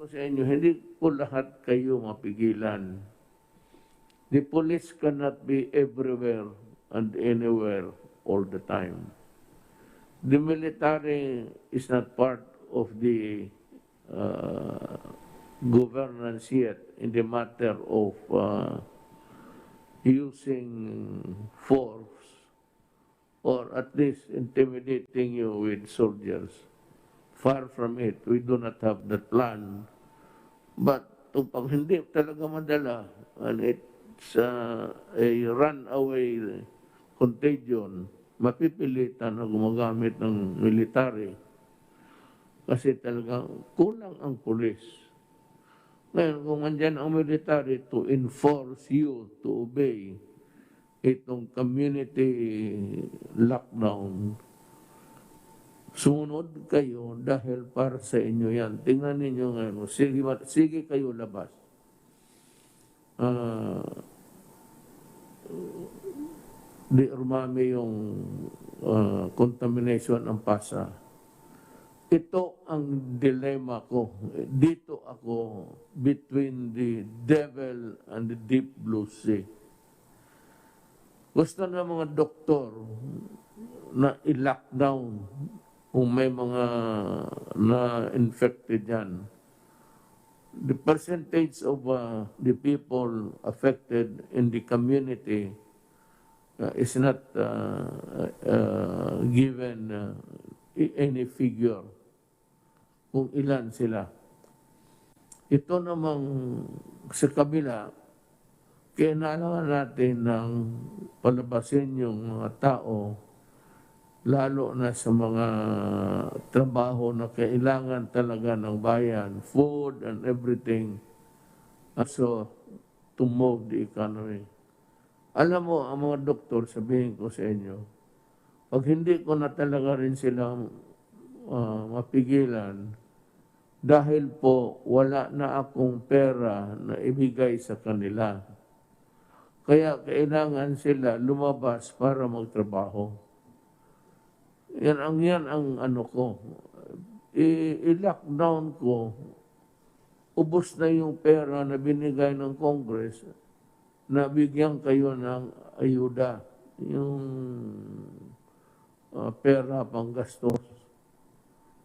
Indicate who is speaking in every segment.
Speaker 1: sa inyo, hindi po lahat kayo mapigilan. The police cannot be everywhere and anywhere all the time. The military is not part of the governance yet in the matter of using force or at least intimidating you with soldiers. Far from it. We do not have that plan. But pag hindi talaga madala, and it's a runaway contagion, mapipilitan na gumagamit ng military kasi talagang kulang ang pulis. Ngayon, kung andyan ang military to enforce you to obey itong community lockdown, sumunod kayo dahil para sa inyo yan. Tingnan ninyo ngayon, sige kayo labas. Di umami yung contamination ang pasa. Ito ang dilemma ko. Dito ako between the devil and the deep blue sea. Gusto na mga doktor na i-lockdown kung may mga na-infected yan. The percentage of the people affected in the community is not given any figure kung ilan sila. Ito namang sa kabila, kailangan natin ng palabasin yung mga tao lalo na sa mga trabaho na kailangan talaga ng bayan, food and everything, so to move the economy. Alam mo, ang mga doktor, sabihin ko sa inyo, pag hindi ko na talaga rin silang mapigilan, dahil po wala na akong pera na ibigay sa kanila. Kaya kailangan sila lumabas para magtrabaho. Yan ang ano ko. I-lockdown ko. Ubos na yung pera na binigay ng Congress na bigyan kayo ng ayuda. Yung pera pang gastos.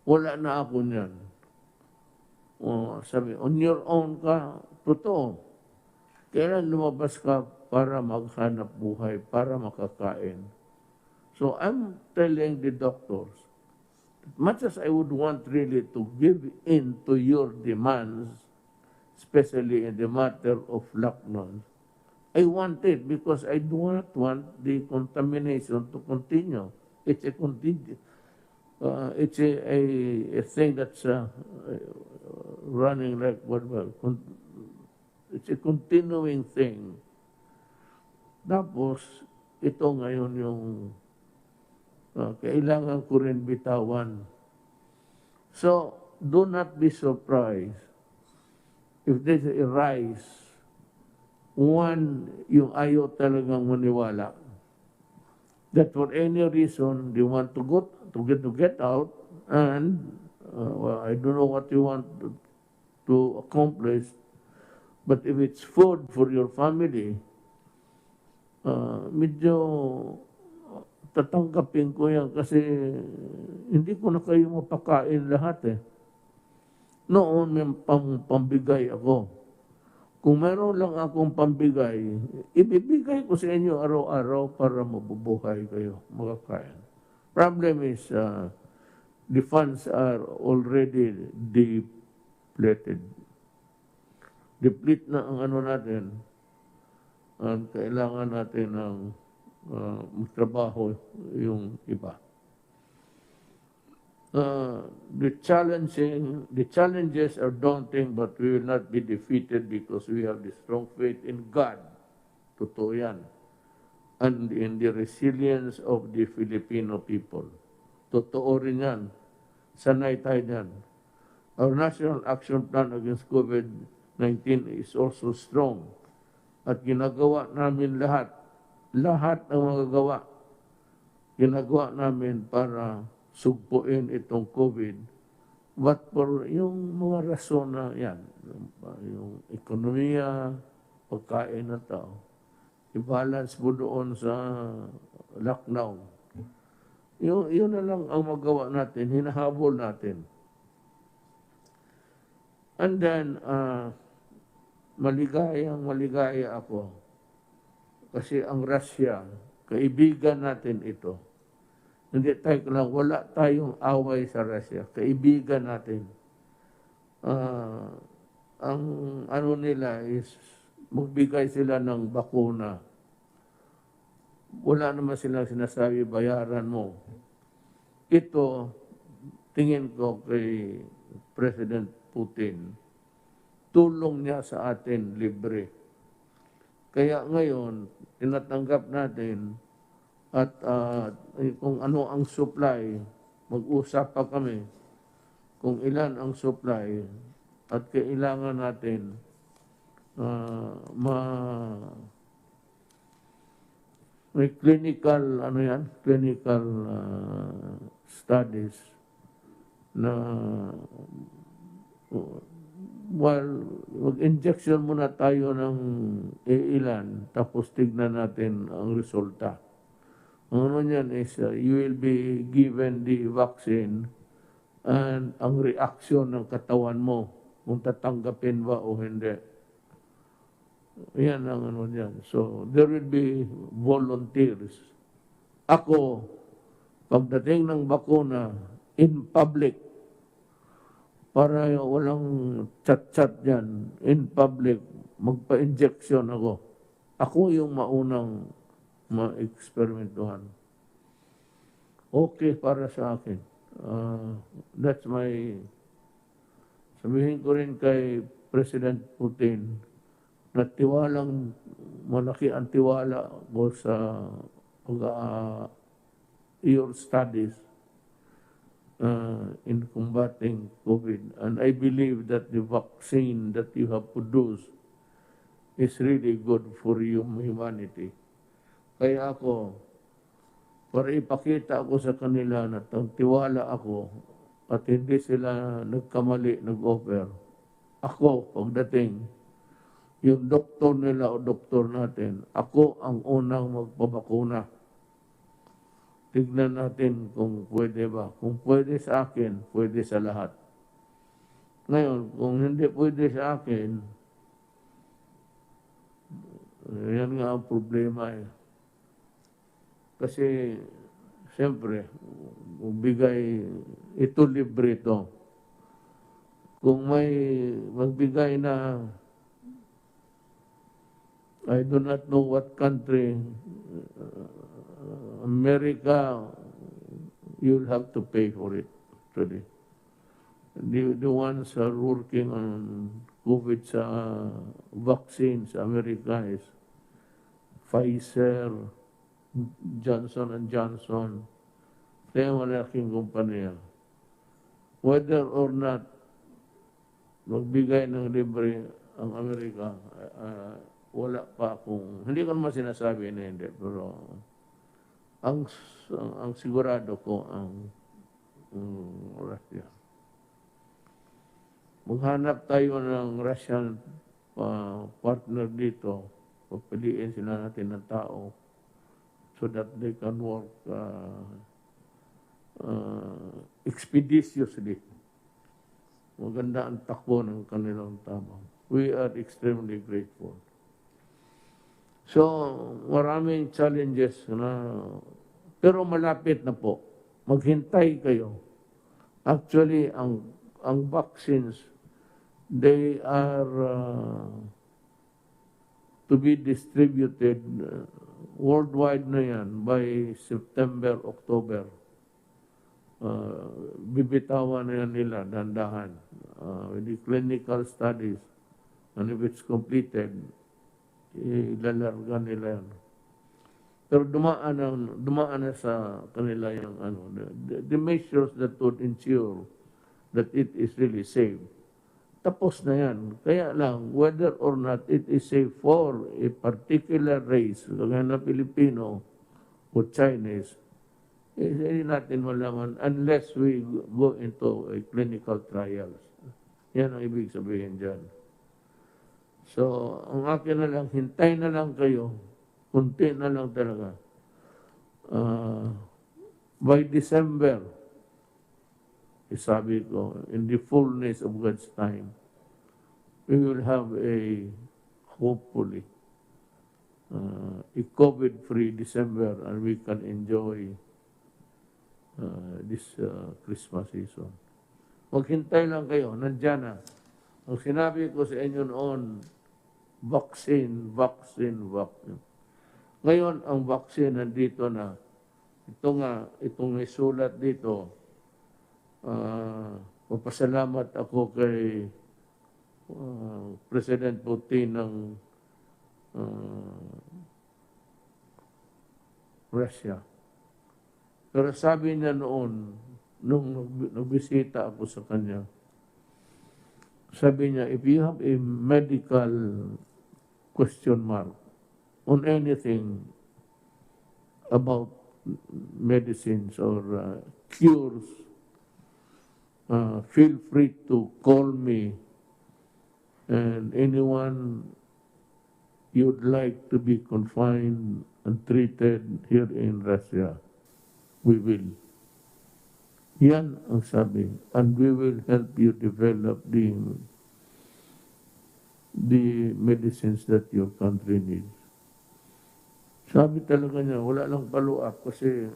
Speaker 1: Wala na ako niyan. Sabi, on your own ka, totoo. Kailan lumabas ka para maghanap buhay, para makakain. So I'm telling the doctors, much as I would want really to give in to your demands, especially in the matter of lockdown, I want it because I do not want the contamination to continue. It's a it's a thing that's running like it's a continuing thing. Tapos, ito ngayon yung kailangan ko rin bitawan. So, do not be surprised if there's a rise. One, yung ayaw talagang maniwala that for any reason they want to get out and well, I don't know what you want to accomplish, but if it's food for your family, medyo tatanggapin ko yan kasi hindi ko na kayo mapakain lahat eh. Noon may pambigay ako. Kung meron lang akong pambigay, ibibigay ko sa inyo araw-araw para mabubuhay kayo, makakain. Problem is, the funds are already depleted. Deplete na ang ano natin, at kailangan natin ng magtrabaho yung iba. The challenges are daunting, but we will not be defeated because we have the strong faith in God. Totoo yan. And in the resilience of the Filipino people. Totoo rin yan. Sanay tayo yan. Our National Action Plan against COVID-19 is also strong. At ginagawa namin lahat ang magagawa. Ginagawa namin para sugpuin itong COVID But for yung mga rason na yan, yung ekonomiya, pagkain ng tao, i-balance mo doon sa lockdown. Yun na lang ang magawa natin, hinahabol natin. And then, maligaya ako. Kasi ang Russia, kaibigan natin ito. Hindi tayo lang, wala tayong away sa Russia. Kaibigan natin. Ang ano nila is, magbigay sila ng bakuna. Wala naman silang sinasabi, bayaran mo. Ito, tingin ko kay President Putin, tulong niya sa atin libre. Kaya ngayon, tinatanggap natin at kung ano ang supply, mag-usap pa kami kung ilan ang supply at kailangan natin may clinical clinical studies na mag-injection muna tayo ng ilan tapos tignan natin ang resulta. Ang ano niyan is you will be given the vaccine and ang reaction ng katawan mo kung tatanggapin ba o hindi. Yan ang ano niyan. So, there will be volunteers. Ako, pagdating ng bakuna, in public, para walang chat-chat dyan, in public, magpa-injection ako. Ako yung maunang ma-experimentuhan. Okay para sa akin. That's my... Sabihin ko rin kay President Putin, na tiwalang malaki ang tiwala ko sa your studies in combating COVID. And I believe that the vaccine that you have produced is really good for humanity. Kaya ako, para ipakita ako sa kanila na tiwala ako at hindi sila nagkamali, nag-offer. Ako, pagdating, yung doktor nila o doktor natin, ako ang unang magpabakuna. Tignan natin kung pwede ba. Kung pwede sa akin, pwede sa lahat. Ngayon, kung hindi pwede sa akin, yan nga ang problema eh. Kasi, siyempre, ito libre ito. Kung may magbigay na I do not know what country, America, you'll have to pay for it, actually. The ones are working on COVID sa vaccine sa America is Pfizer, Johnson & Johnson. Kaya malaking kumpanya. Whether or not magbigay ng libre ang Amerika, wala pa akong, hindi ko naman sinasabi na hindi, pero ang sigurado ko ang Russia. Maghanap tayo ng Russian partner dito, papiliin sila natin ng tao so that they can work expeditiously. Maganda ang takbo ng kanilang tama. We are extremely grateful. So, maraming challenges na, pero malapit na po. Maghintay kayo. Actually, ang vaccines, they are to be distributed worldwide na yan by September, October. Bibitawan na yan nila, dandahan. With the clinical studies, and if it's completed, ilalarga nila yan. Pero dumaan na sa kanila yung the measures that would ensure that it is really safe. Tapos na yan. Kaya lang, whether or not it is safe for a particular race, kagaya na Pilipino o Chinese, hindi natin malaman unless we go into a clinical trials. Yan ang ibig sabihin dyan. So, ang akin na lang, hintay na lang kayo, kunti na lang talaga. By December, sabi ko, in the fullness of God's time, we will have hopefully, a COVID-free December and we can enjoy this Christmas season. Maghintay lang kayo, nandyan na. Ang sinabi ko sa inyo noon, vaccine. Ngayon, ang vaccine nandito na. Itong may sulat dito, papasalamat ako kay President Putin ng Russia. Pero sabi niya noon, nung nagbisita ako sa kanya, sabi niya, if you have a medical question mark on anything about medicines or cures, feel free to call me, and anyone you'd like to be confined and treated here in Russia, we will. Yan ang sabi. And we will help you develop the medicines that your country needs. Sabi talaga niya, wala lang follow-up kasi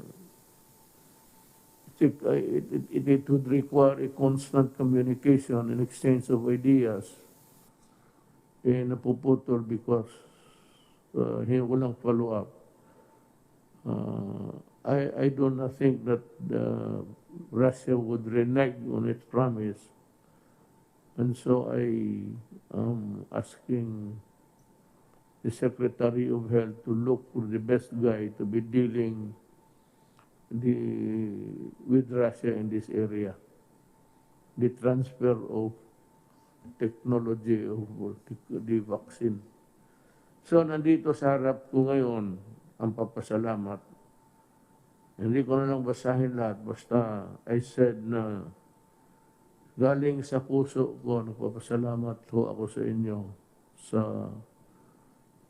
Speaker 1: it would require a constant communication and exchange of ideas. Napuputol because walang follow-up. I do not think that Russia would renege on its promise. And so I am asking the Secretary of Health to look for the best guy to be dealing with Russia in this area. The transfer of technology of the vaccine. So nandito sa harap ko ngayon ang papasalamat. Hindi ko na lang basahin lahat, basta I said na galing sa puso ko, nagpapasalamat ho ako sa inyo sa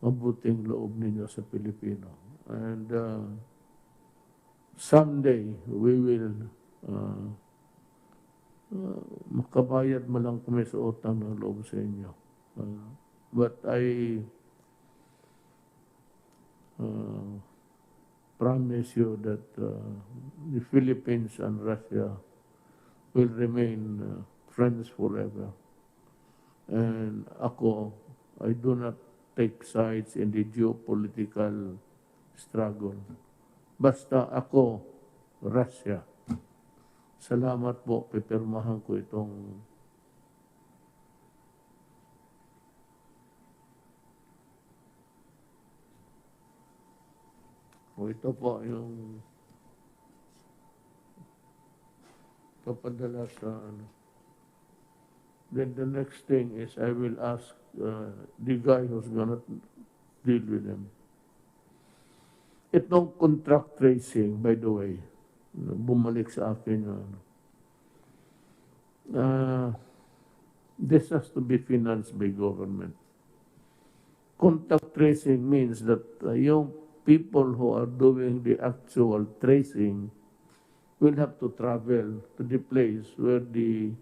Speaker 1: mabuting loob ninyo sa Pilipino. And someday we will makabayad mo lang kami sa utang ng loob sa inyo. But I promise you that the Philippines and Russia will remain friends forever. And ako, I do not take sides in the geopolitical struggle. Basta ako, Russia. Salamat po, pipirmahan ko itong ito po yung papadala sa Then the next thing is I will ask the guy who's gonna deal with them. Itong contract tracing, by the way, bumalik sa akin yun. This has to be financed by government. Contact tracing means that yung people who are doing the actual tracing will have to travel to the place where the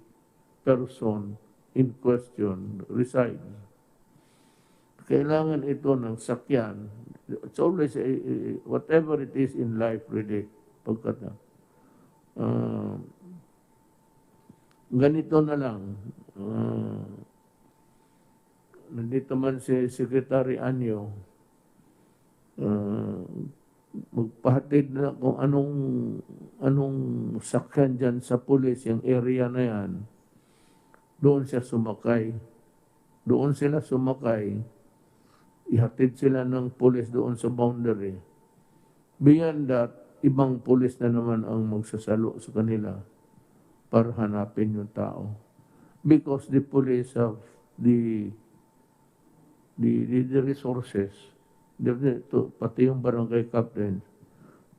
Speaker 1: person in question resides. Kailangan ito ng sakyan. It's always, whatever it is in life really, ganito na lang. Nandito man si Secretary Anyo, magpahatid na kung anong sakyan dyan sa pulis, yung area na yan, doon siya sumakay. Doon sila sumakay, ihatid sila ng pulis doon sa boundary. Beyond that, ibang pulis na naman ang magsasalo sa kanila para hanapin yung tao. Because the police have the resources, pati yung barangay captain,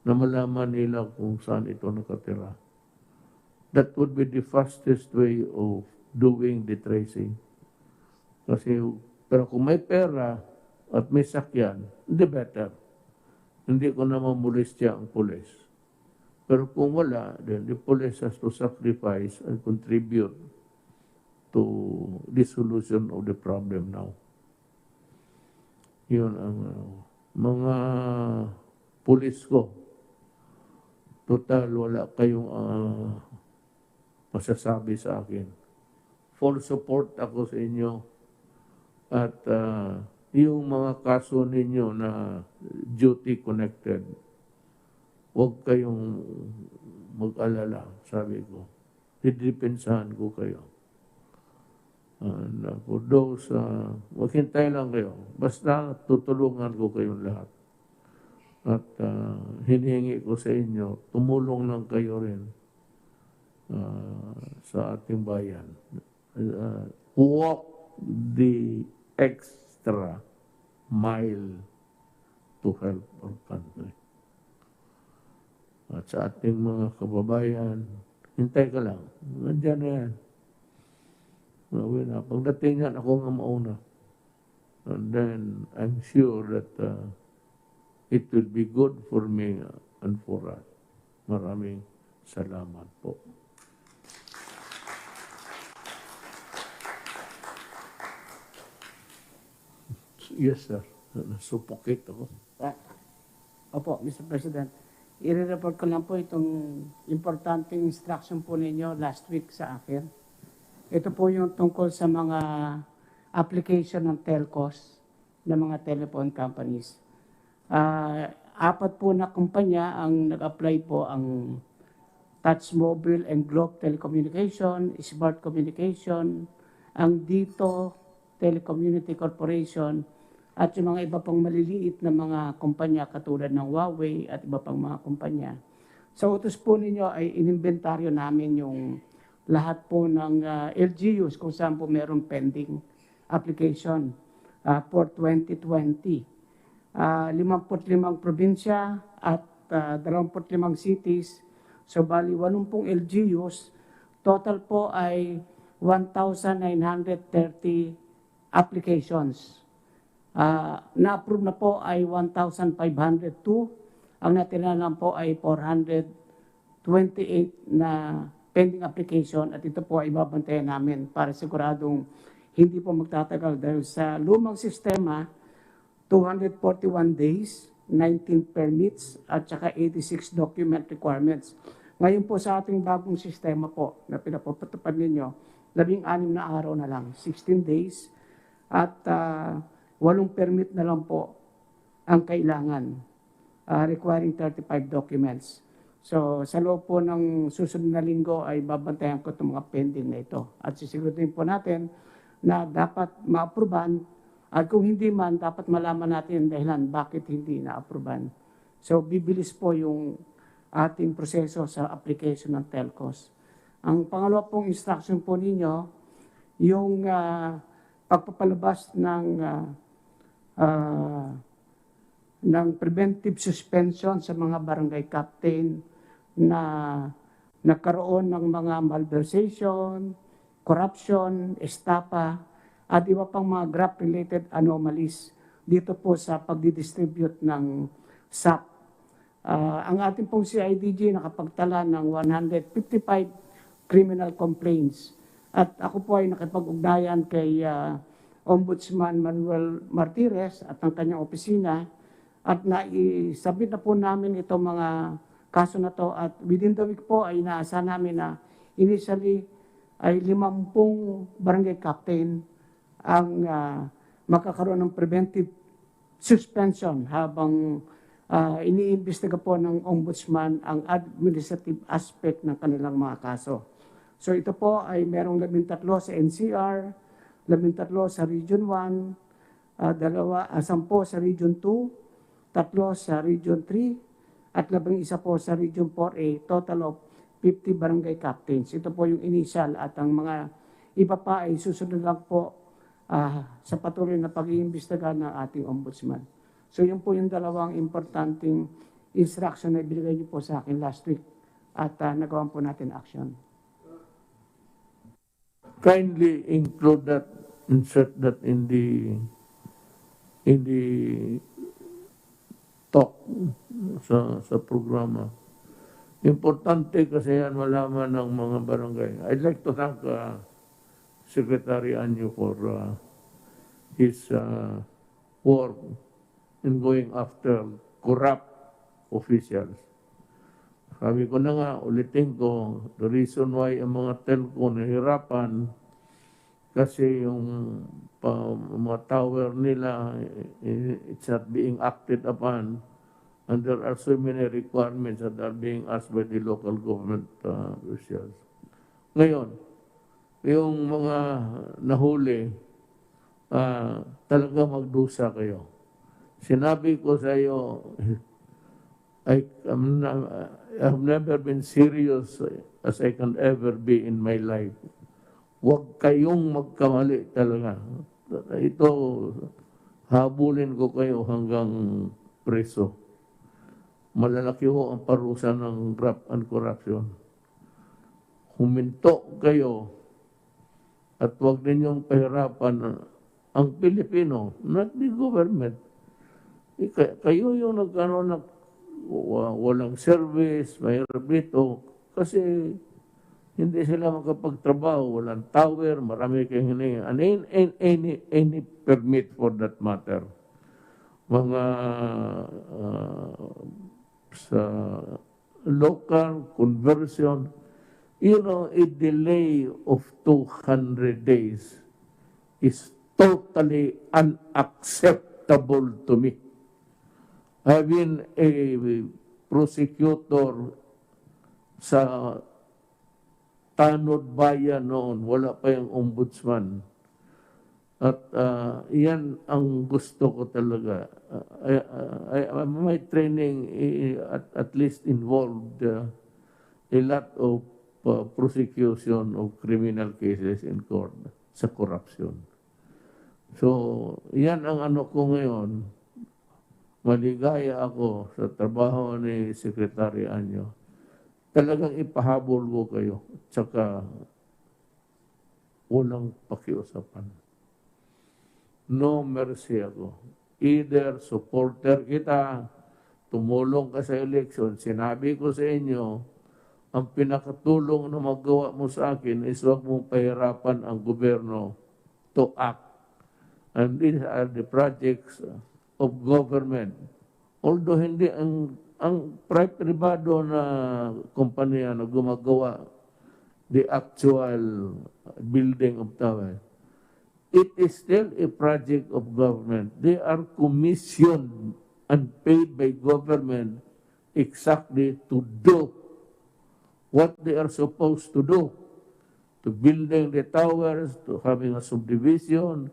Speaker 1: na malaman nila kung saan ito nakatira. That would be the fastest way of doing the tracing. Kasi, pero kung may pera at may sakyan, the better. Hindi ko na mamulistya ang pulis. Pero kung wala, then the police has to sacrifice and contribute to the solution of the problem now. Yun ang mga pulis ko. Total, wala kayong masasabi sa akin. Full support ako sa inyo. At yung mga kaso ninyo na duty connected, huwag kayong mag-alala, sabi ko. Didepensahan ko kayo. And for those, maghintay lang kayo. Basta tutulungan ko kayong lahat. At hinihingi ko sa inyo, tumulong lang kayo rin sa ating bayan. Walk the extra mile to help our country. At sa ating mga kababayan, hintay ka lang. Nandiyan na yan. Pagdating yan, ako nga mauna. And then, I'm sure that it will be good for me and for us. Maraming salamat po. Yes, sir. Nasupokit ako.
Speaker 2: Opo, Mr. President. I-report ko lang po itong importanteng instruction po ninyo last week sa akin. Ito po yung tungkol sa mga application ng telcos ng mga telephone companies. 4 po na kumpanya ang nag-apply po, ang Touch Mobile and Globe Telecommunication, Smart Communication, ang Dito Telecommunity Corporation, at yung mga iba pang maliliit na mga kumpanya katulad ng Huawei at iba pang mga kumpanya. Sa utos po ninyo ay inimbentaryo namin yung lahat po ng LGUs kung saan po mayroong pending application for 2020. 55 probinsya at 25 cities. So bali 80 LGUs, total po ay 1,930 applications. Na-approve na po ay 1,502. Ang natira lang po ay 428 na pending application, at ito po ay babantayan namin para siguradong hindi po magtatagal dahil sa lumang sistema, 241 days, 19 permits, at saka 86 document requirements. Ngayon po sa ating bagong sistema po na pinapapatupad ninyo, 16 na araw na lang, 16 days, at 8 permit na lang po ang kailangan, requiring 35 documents. So sa loob po ng susunod na linggo ay babantayan ko itong mga pending na ito. At sisiguraduhin po natin na dapat ma-aproban, at kung hindi man, dapat malaman natin dahilan bakit hindi na-aproban. So bibilis po yung ating proseso sa application ng telcos. Ang pangalawa pong instruction po ninyo, yung pagpapalabas ng preventive suspension sa mga barangay captain na nagkaroon ng mga malversation, corruption, estafa, at iba pang mga graft-related anomalies dito po sa pagdidistribute ng SAP. Ang ating pong CIDG nakapagtala ng 155 criminal complaints. At ako po ay nakipag-ugnayan kay Ombudsman Manuel Martires at ang kanyang opisina, at na-submit na po namin itong mga kaso na to, at within the week po ay inaasahan namin na initially ay 50 barangay captain ang makakaroon ng preventive suspension habang iniimbestiga po ng ombudsman ang administrative aspect ng kanilang mga kaso. So ito po ay merong 13 sa NCR, 13 sa Region 1, 10 sa Region 2, 3 sa Region 3, at 11 po sa Region 4A, total of 50 barangay captains. Ito po yung initial, at ang mga iba pa ay susunod lang po sa patuloy na pag-iimbestiga ng ating ombudsman. So yun po yung dalawang importanteng instruction na ibigay niyo po sa akin last week at nagawan po natin action.
Speaker 1: Kindly include that, insert that in the talk sa programa. Importante kasi yan malaman ng mga barangay. I'd like to thank Secretary Anyo for his work in going after corrupt officials. Sabi ko na nga, ulitin ko, the reason why ang mga telco nahirapan kasi yung mga tower nila, it's not being acted upon, and there are so many requirements that are being asked by the local government officials. Ngayon, yung mga nahuli, talaga magdusa kayo. Sinabi ko sa iyo, I have never been serious as I can ever be in my life. Huwag kayong magkamali talaga. Ito, habulin ko kayo hanggang preso. Malalaki ho ang parusa ng graft and corruption. Huminto kayo at huwag ninyong pahirapan ang Pilipino, not the government. Kayo yung walang service, mahirap dito, kasi hindi sila makapagtrabaho, walang tower, marami kayong hiningi. Any permit for that matter. Mga sa local conversion, a delay of 200 days is totally unacceptable to me. I've been a prosecutor sa Tanod Bayan noon, wala pa yung ombudsman. At yan ang gusto ko talaga. My training at least involved a lot of prosecution of criminal cases in court sa corruption. So, yan ang ano ko ngayon. Maligaya ako sa trabaho ni Secretary Anyo. Talagang ipahabol ko kayo. Tsaka, unang pakiusapan. No mercy ako. Either supporter kita, tumulong ka sa election, sinabi ko sa inyo, ang pinakatulong na magawa mo sa akin is huwag mong pahirapan ang gobyerno to act. And these are the projects of government. Although hindi ang privado na kumpanya na gumagawa the actual building of tower, it is still a project of government. They are commissioned and paid by government exactly to do what they are supposed to do. To building the towers, to having a subdivision,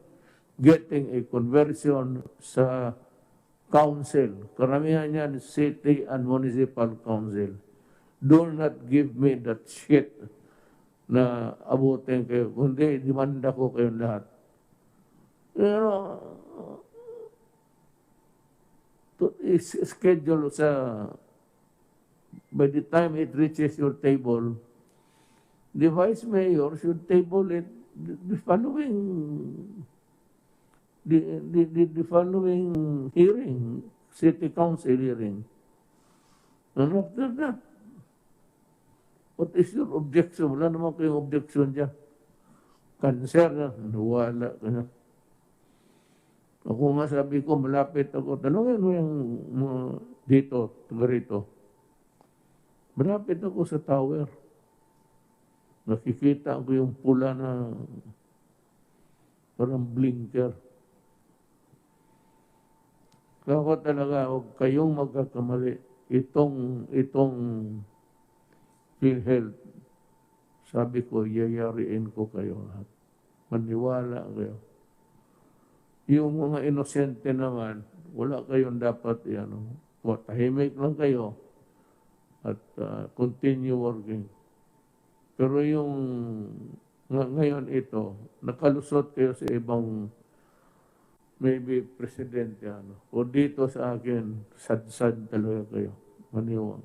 Speaker 1: getting a conversion sa council. Karamihan yan, city and municipal council. Do not give me that shit na abutin kayo. Kundi, demanda ko kayong lahat. Schedule sa, by the time it reaches your table, the vice mayor should table it the following hearing, city council hearing. And after that, what is your objection? Wala naman kayong objection dyan. Cancer na, wala ka na. Ako nga sabi ko, malapit ako. Tanungin mo yung dito, taga rito. Malapit ako sa tower. Nakikita ko yung pula na parang blinker. Kaya ko talaga, huwag kayong magkakamali. Itong PhilHealth, sabi ko, yayariin ko kayo lahat. Maniwala kayo. Yung mga inosente naman, wala kayong dapat, tahimik lang kayo at continue working. Pero yung ngayon ito, nakalusot kayo sa ibang maybe presidente, o dito sa akin, sad-sad talaga kayo. Maniwang.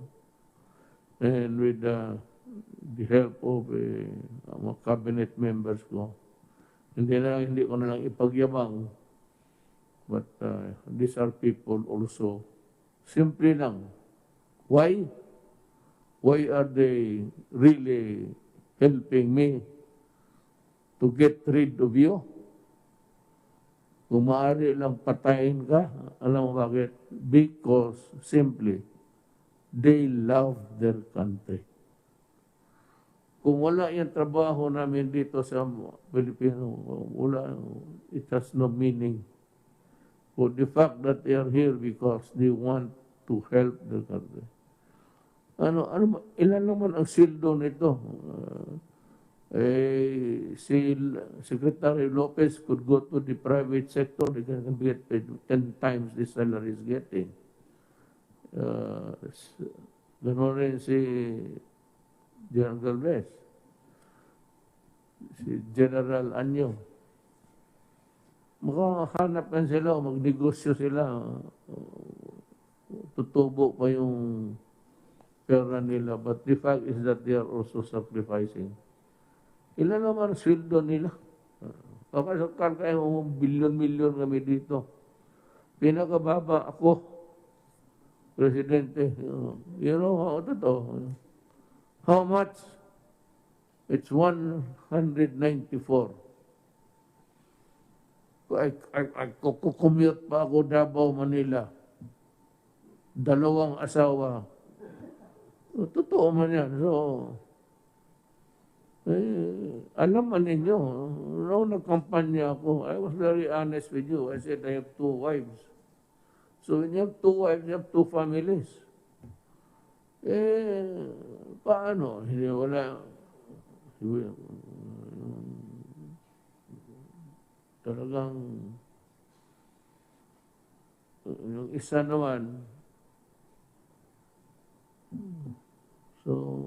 Speaker 1: And with the help of mga cabinet members ko, hindi ko na lang ipagyabang, but these are people also, simple lang. Why? Why are they really helping me to get rid of you? Kung maaari lang patayin ka, alam mo bakit? Because simply, they love their country. Kung wala yung trabaho namin dito sa Pilipino, wala, it has no meaning. But the fact that they are here because they want to help their country. Ilan naman ang sildo nito? Si Secretary Lopez could go to the private sector, they can get paid 10 times the salary is getting. Gano'n rin si General Galvez, si General Anyo. Makahanap yan sila, magnegosyo sila, tutubo pa yung pera nila. But the fact is that they are also sacrificing. Ilan naman sweldo nila? Kakasakal kayo, bilyon-milyon kami dito. Pinakababa ako, Presidente. You know, totoo. How much? It's 194. Commute pa ako Davao, Manila. 2 asawa. Totoo man yan. So, alam man ninyo, noong nagkampanya ako, I was very honest with you. I said, I have 2 wives. So when you have 2 wives, you have 2 families. Paano? Hindi, wala. Talagang, yung isa naman, so,